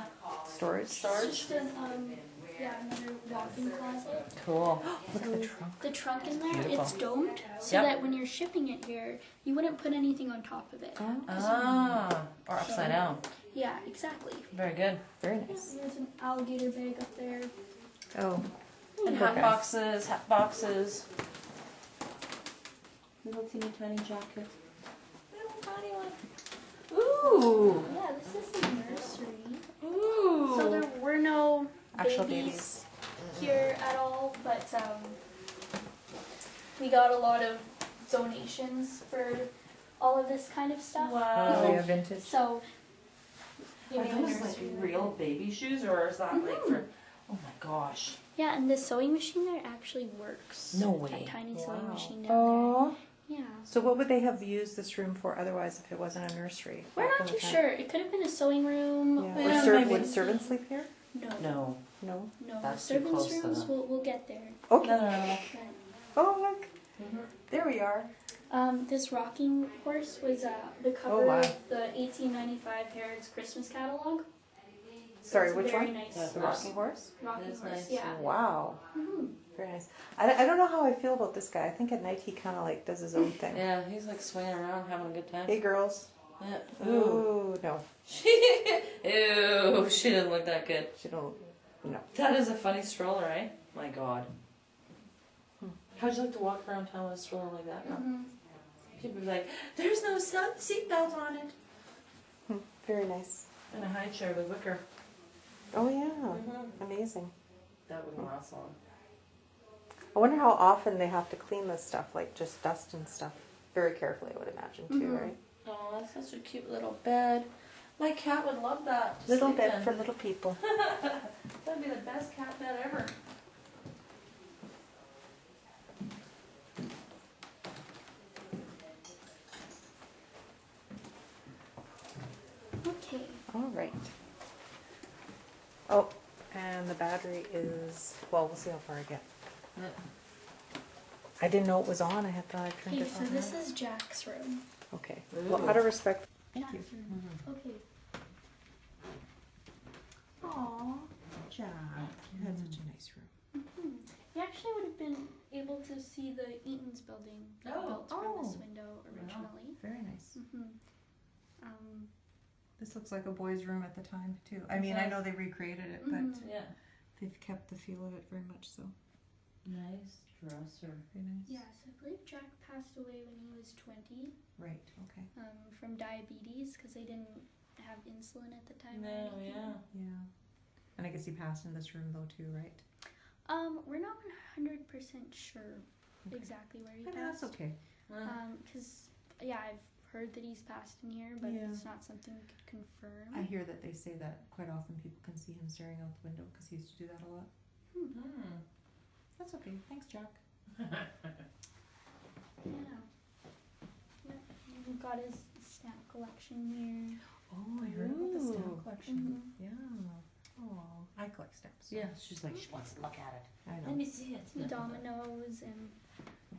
Storage. storage. Just an, another walk-in closet. Cool. Look at the trunk. The trunk in there, Beautiful. it's domed, so Yep. that when you're shipping it here, you wouldn't put anything on top of it. Ah, or upside down. Yeah, exactly. Very good. Very nice. There's an alligator bag up there. Oh. And Poor hat guy. boxes, hat boxes. Little teeny tiny jacket. Little tiny one. Ooh. Yeah, this is the nursery. Ooh. So there were no Actual babies here at all, but we got a lot of donations for all of this kind of stuff. Wow. Oh, yeah, vintage. So we Are made a those like nursery. real baby shoes, or is that like for? Oh my gosh. Yeah, and the sewing machine there actually works. No way. That tiny sewing Wow. machine down Oh. there. Yeah. So what would they have used this room for otherwise if it wasn't a nursery? We're back not in the too time? sure. It could have been a sewing room. Yeah. Yeah, Or maybe. would servants sleep here? No. No. No. No. That's too Servants' close to rooms, them. we'll get there. Okay. No. Oh, look. There we are. This rocking horse was the Oh, cover wow. of the 1895 Harrods Christmas catalog. Sorry, It's a which very one? Nice That's The nice. rocking horse? rocking That's horse, nice. yeah. Wow. Mhm. Very nice. I don't know how I feel about this guy. I think at night he kind of like does his own thing. Yeah, he's like swinging around having a good time. Hey, girls. Yeah. Ooh. Ooh, no. Ew, she didn't look that good. She don't. No. That is a funny stroller, eh? My God. How'd you like to walk around town with a stroller like that? No? Mhm. People be like, there's no seatbelt on it. Very nice. And a high chair with wicker. Oh, yeah. Amazing. That wouldn't last long. I wonder how often they have to clean this stuff, like just dust and stuff. Very carefully, I would imagine, too, Mhm. right? Oh, that's such a cute little bed. My cat would love that. to Little sleep bed in. for little people. That'd be the best cat bed ever. Okay. All right. Oh, and the battery is, well, we'll see how far I get. I didn't know it was on. I had thought I turned Okay, it so on. this is Jack's room. Okay. Well, out of respect. Jack's room. Okay. Aw, Jack. You had such a nice room. You actually would have been able to see the Eaton's building built from this window originally. Very nice. Um, This looks like a boy's room at the time, too. I mean, I know they recreated it, but Yeah. they've kept the feel of it very much so. Nice dresser. Very nice. yeah, so I believe Jack passed away when he was 20 Right, okay. from diabetes because they didn't have insulin at the time. or No, anything. yeah. Yeah. And I guess he passed in this room, though, too, right? We're not 100% sure Okay. exactly where he I mean, passed. that's okay. Because, yeah, I've heard that he's passed in here, but Yeah. it's not something we could confirm. I hear that they say that quite often people can see him staring out the window because he used to do that a lot. That's okay. Thanks, Jack. Yeah. Yep. We've got his stamp collection here. Oh, I heard about the Ooh. stamp collection. Yeah. Oh, I collect stamps. Yeah, she's like, she wants to look at it. I Let know. me see it. Dominoes and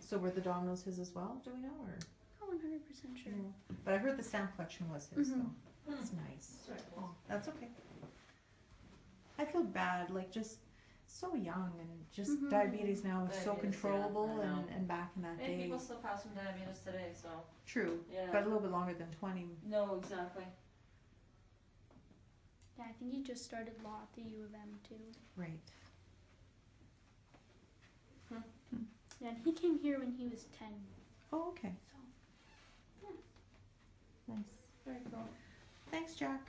So were the dominoes his as well? Do we know, or? not 100% sure. No. But I heard the stamp collection was his, Mhm. though. That's nice. That's right. Oh, that's okay. I feel bad, like just so young and just Mhm. diabetes now is so Diabetes, yeah, controllable I know. and back in that And day. people still pass from diabetes today, so. True, Yeah. but a little bit longer than 20. No, exactly. Yeah, I think he just started law at the U of M too. Right. Yeah, and he came here when he was 10. Oh, okay. So, Nice. Very cool. Thanks, Jack.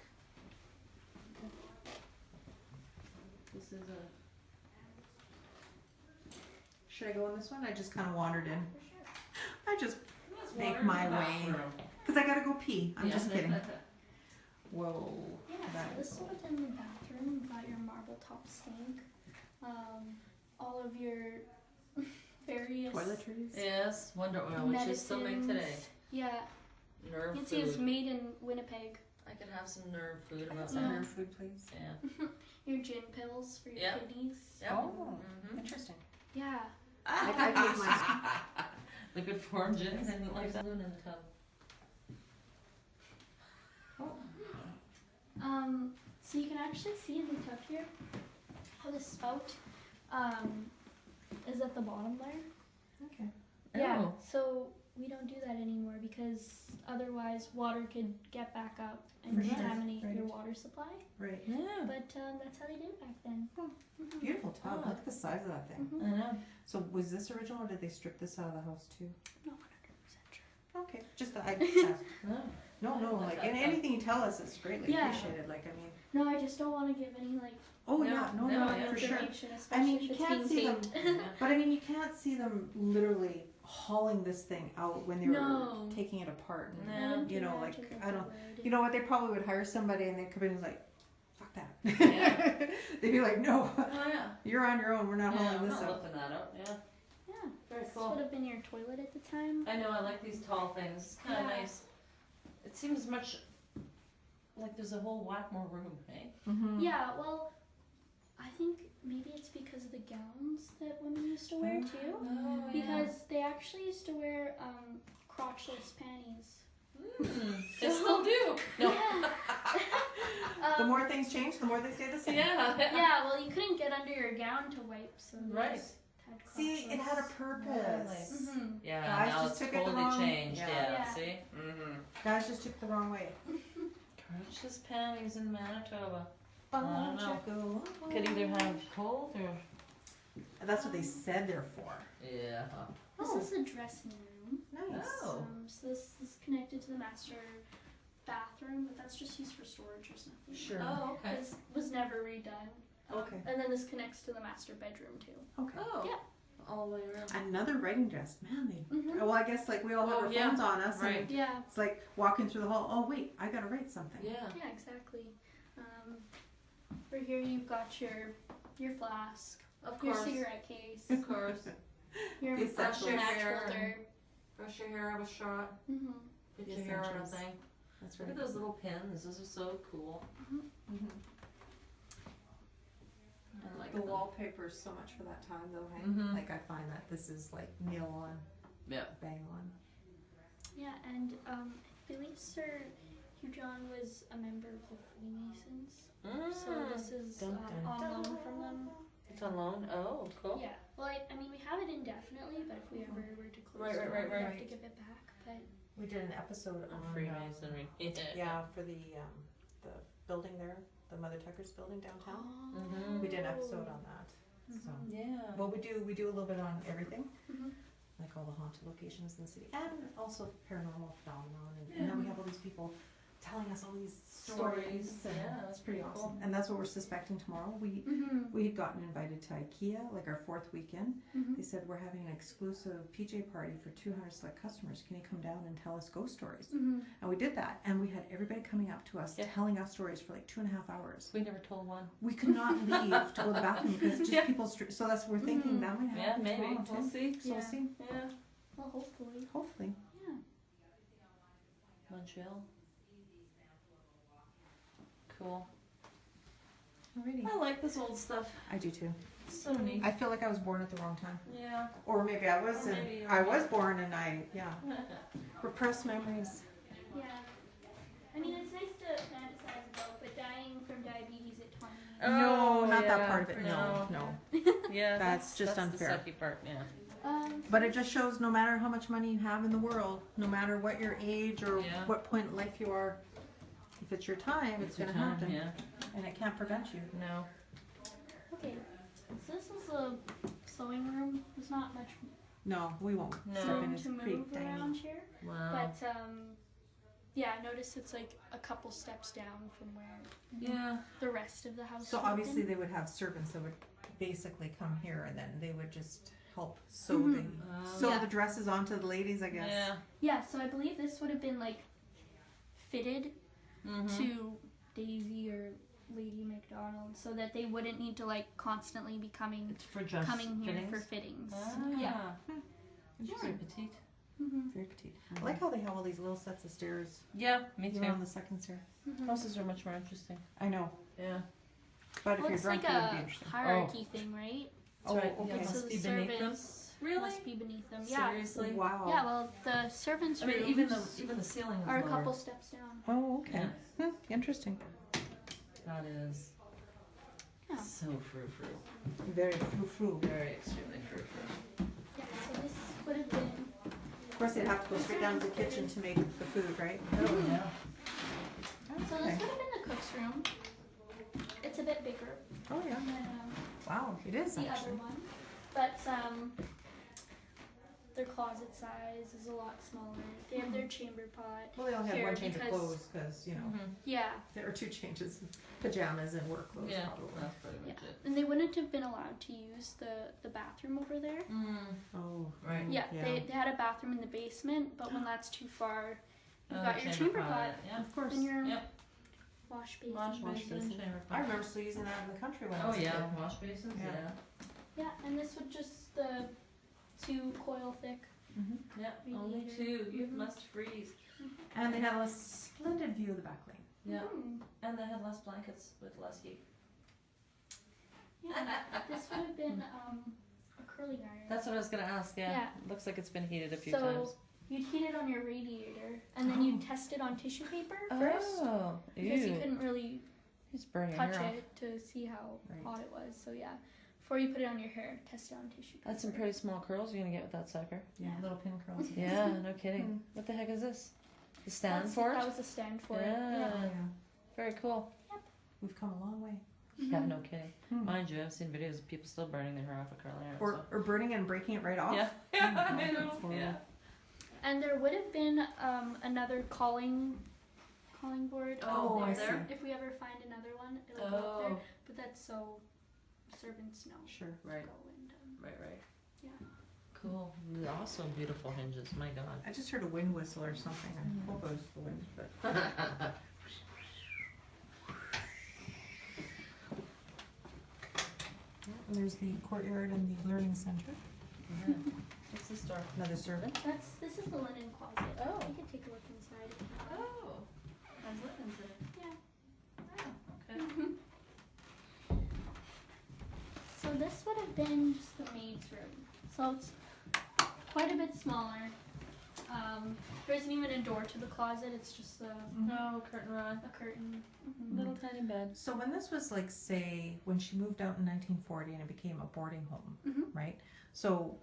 This is a. Should I go in this one? I just kind of wandered in. for sure. I just make my way. Because I gotta go pee. I'm just kidding. Whoa. Yeah, That so this is within the bathroom. You've got your marble top sink. All of your various Toiletries? Yes, Wonder Oil, which is still made today. medicines. Yeah, Nerve you can see it's food. made in Winnipeg. I could have some nerve food about Some that. nerve food, please. Yeah. Your gin pills for your Yeah. kidneys. Yeah. Oh, Mhm. interesting. Yeah. I take mine. Liquid form gin, anything like that. In the tub. So you can actually see in the tub here how the spout is at the bottom there. Okay. Yeah. Oh. So we don't do that anymore because otherwise water could get back up and For sure, contaminate your right. water supply. Right. Yeah. But that's how they did it back then. Mhm. Beautiful tub. Oh. Look at the size of that thing. Mhm. I know. So was this original or did they strip this out of the house too? Not Okay, just I just asked. No. No, like and anything you tell us is greatly Yeah. appreciated. Like I mean, No, I just don't want to give any like oh No, yeah, no, yeah. for sure. information, I especially mean, if you it's can't being see them, taped. but I mean, you can't see them literally hauling this thing out when they No. were taking it apart. And, No. wouldn't you know, imagine like that I they don't. would. You know what? They probably would hire somebody and they'd come in and like, fuck that. Yeah. They'd be like, no, Oh yeah. you're on your own. We're not Yeah, hauling I'm this not out. lifting that up. Yeah. Yeah, Very this cool. would have been your toilet at the time. I know. I like these tall things. It's kind of Yeah. nice. It seems much like there's a whole whack more room, hey? Mm-hmm. Yeah, well, I think maybe it's because of the gowns that women used to wear too. Oh, Because they actually used to wear crotchless panties. They still do. No. Yeah. The more things change, the more they stay the same. Yeah. Yeah, well, you couldn't get under your gown to wipe, so they Right. just had See, it had a crotchless. purpose. Mhm. Yeah. Guys Now just it's took it the totally wrong- changed. yeah. Yeah. Yeah. See. Mm-hmm. Guys just took it the wrong way. Crotchless panties in Manitoba. Oh, don't know. Chico. Could either have cold or. That's what they said they're for. Yeah. This Oh. is the dressing room. Nice. Oh. So this is connected to the master bathroom, but that's just used for storage. There's nothing. Sure. Oh, okay. This was never redone. Okay. And then this connects to the master bedroom too. Okay. Oh. Yeah. All the way around. Another writing desk. Man, they. Mhm. Well, I guess like we all have Oh, our yeah. phones on us. Right. And Yeah. it's like walking through the hall. Oh, wait, I gotta write something. Yeah. Yeah, exactly. For here you've got your flask, Of your course. cigarette case, Of course. your The essentials. match Hair holder. Brush your hair, have a shot. Mm-hmm. Get The your hair on a essentials. thing. That's Look right. at those little pins. Those are so cool. Mhm. I like The them. wallpaper is so much for that time, though. Hey? Mhm. Like I find that this is like nail on, Yeah. bang on. Yeah, and I believe Sir Hugh John was a member of the Freemasons. So this is Dun, dun, on dun. loan from them. It's on loan. Oh, cool. Yeah. Well, I mean, we have it indefinitely, but if we ever were to close Right, it, right, we'd have right. to give it back. But We did an episode on Freemasonry. yeah, for the building there, the Mother Tucker's building downtown. Mhm. We did an episode on that. So, Yeah. well, we do a little bit on everything, Mhm. like all the haunted locations in the city, and also paranormal phenomenon, and then we have all these people telling us all these stories. And Yeah, it's pretty cool. awesome. And that's what we're suspecting tomorrow. Mm-hmm. We had gotten invited to IKEA, like our 4th weekend. Mm-hmm. They said we're having an exclusive PJ party for 200 select customers. Can you come down and tell us ghost stories? Mm-hmm. And we did that, and we had everybody coming up to us Yeah. telling us stories for like 2.5 hours. We never told one. We could not leave to go to the bathroom because just Yeah. people. So that's we're thinking Mhm. that might Yeah, happen maybe. tomorrow We'll too. see. So Yeah. we'll see. Yeah. Well, hopefully. Hopefully. Yeah. Montreal. Cool. Alrighty. I like this old stuff. I do too. It's so neat. I feel like I was born at the wrong time, Yeah. or maybe I was. Or And maybe you I were. was born, and repressed memories. Yeah. I mean, it's nice to fantasize about, but dying from diabetes at 20. No, not that yeah. part of it. No, no. Yeah. That's just unfair. The sucky part. Yeah. But it just shows no matter how much money you have in the world, no matter what your age or Yeah. what point in life you are, if it's your time, it's going to your time, happen. Yeah. And it can't prevent you. No. Okay. So this is a sewing room. There's not much No, we won't No. step in. room It's to pretty move around tiny. here. Wow. But yeah, notice it's like a couple steps down from where yeah. the rest of the house. So would have obviously been. they would have servants that would basically come here and then they would just help sew Yeah. the dresses onto the ladies, I guess. Yeah. Yeah, so I believe this would have been like fitted Mm-hmm. to Daisy or Lady McDonald, so that they wouldn't need to like constantly be coming It's for just here fittings? for fittings. Ah. Yeah. Very petite. Mm-hmm. Very petite. I like how they have all these little sets of stairs. Yeah, me Even on too. the second stair. Houses are much more interesting. I know. Yeah. But Well, if it's you're drunk, like it would be a interesting. hierarchy thing, right? That's Oh, right. okay. Yeah, it So must the be beneath them. servants Really? must be beneath them. Yeah. Seriously? Wow. Yeah. Well, the servants' I mean, rooms even the ceiling is are a lower. couple steps down. Oh, okay. Interesting. That is Yeah. so frou-frou. Very frou-frou. Very extremely frou-frou. Yeah. So this would have been. Of course, they'd have to go straight down to the kitchen to make the food, right? Oh, yeah. So this would have been the cook's room. It's a bit bigger Oh, yeah. than. Wow, it is The other actually. one. But their closet size is a lot smaller. They have their chamber pot. Well, they only have Here, one change of because- clothes because, you know, Yeah, there are 2 changes, pajamas and work clothes Yeah, probably. that's pretty yeah. much it. And they wouldn't have been allowed to use the bathroom over there. Oh, Right. Yeah, They had a bathroom in the basement, but when that's too far, you've Oh, got your chamber pot Yeah. Of course. and your Yep. wash basin. Wash basin, basin. chamber I pot. remember still using that in the country when I Oh was a yeah, kid. wash basins. Yeah. Yeah. Yeah, and this would just the 2 coil thick. Yeah. Only Radiator. 2. You must freeze. And they had a splendid view of the back lane. Yeah. Mm. And they had less blankets with less heat. Yeah, this would have been a curling iron. That's what I was gonna ask. Yeah. Yeah. Looks like it's been heated a few So times. you'd heat it on your radiator, and then you'd test it on tissue paper first, Oh. because you Ew. couldn't really Just burn your touch hair off. it to see how Right. hot it was. So yeah, before you put it on your hair, test it on tissue paper. That's some pretty small curls you're gonna get with that sucker. Yeah, Yeah. little pin curls. Yeah, no kidding. Hmm. What the heck is this? The stand That's- for That it? was the stand for it. Yeah. Yeah. Oh, yeah. Very cool. We've come a long way. Yeah, no kidding. Hmm. Mind you, I've seen videos of people still burning their hair off with curling iron. Or burning it and breaking it right off. Yeah. Yeah, I know. that's horrible. Yeah. And there would have been another calling board Oh, up I there. see. If we ever find another one, it'll go up there. Oh. But that's so servants know Sure. to Right. go and Right. yeah. Cool. Also beautiful hinges. My God. I just heard a wind whistle or something. I hope it was the wind, but. And there's the courtyard and the learning center. Yeah. What's this door? Another servant. This is the linen closet. Oh. You can take a look inside. If you want. Oh. Has linens in it. Yeah. Oh, okay. So this would have been just the maid's room. So it's quite a bit smaller. There isn't even a door to the closet. It's just No curtain rod. a curtain. Little tiny bed. So when this was like, say, when she moved out in 1940 and it became a boarding home, Mhm. right? So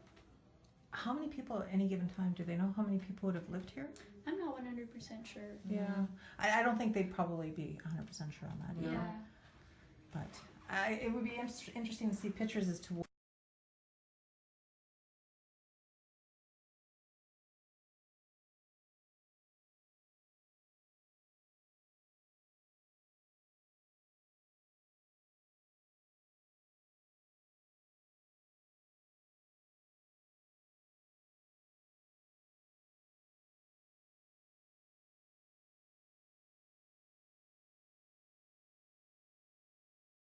how many people at any given time, do they know how many people would have lived here? I'm not 100% sure. Yeah. I don't think they'd probably be 100% sure on that either. Yeah. But it would be interesting to see pictures as to